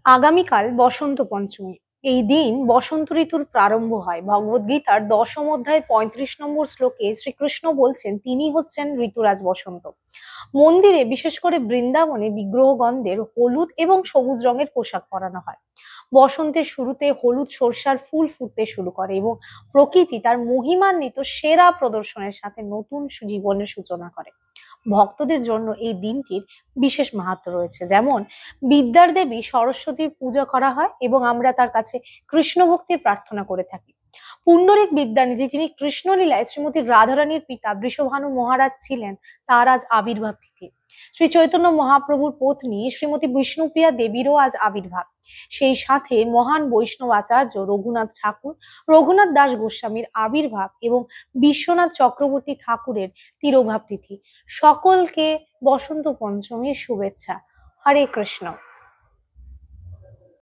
আগামীকাল বসন্ত পঞ্চমী। এই দিন বসন্ত ঋতুর প্রারম্ভ হয়। ভগবদ্গীতার ১০ম অধ্যায়ের ৩৫ নম্বর শ্লোকে শ্রীকৃষ্ণ বলছেন তিনি হচ্ছেন ঋতুরাজ বসন্ত। মন্দিরে বিশেষ করে বৃন্দাবনে বিগ্রহগণদের হলুদ এবং সবুজ রঙের পোশাক পরানো হয়। বসন্তের শুরুতে হলুদ সর্ষার ফুল ফুটতে শুরু করে এবং প্রকৃতি তার মহিমান্বিত সেরা প্রদর্শনের সাথে নতুন জীবনের সূচনা করে। ভক্তদের জন্য এই দিনটির বিশেষ মাহাত্ম্য রয়েছে। যেমন বিদ্যার দেবী সরস্বতীর পূজা করা হয় এবং আমরা তার কাছে কৃষ্ণ ভক্তির প্রার্থনা করে থাকি। পুণ্ডরিক বিদ্যানিধি, যিনি কৃষ্ণলীলায় শ্রীমতী রাধারানীর পিতা বৃষভানু মহারাজ ছিলেন, তার আজ আবির্ভাব তিথি। শ্রী চৈতন্য মহাপ্রভুর পত্নী শ্রীমতী বিষ্ণুপ্রিয়া দেবীরও আজ আবির্ভাব। সেই সাথে মহান বৈষ্ণব আচার্য রঘুনাথ ঠাকুর, রঘুনাথ দাস গোস্বামীর আবির্ভাব এবং বিশ্বনাথ চক্রবর্তী ঠাকুরের তিরোভাব তিথি। সকলকে বসন্ত পঞ্চমীর শুভেচ্ছা। হরে কৃষ্ণ।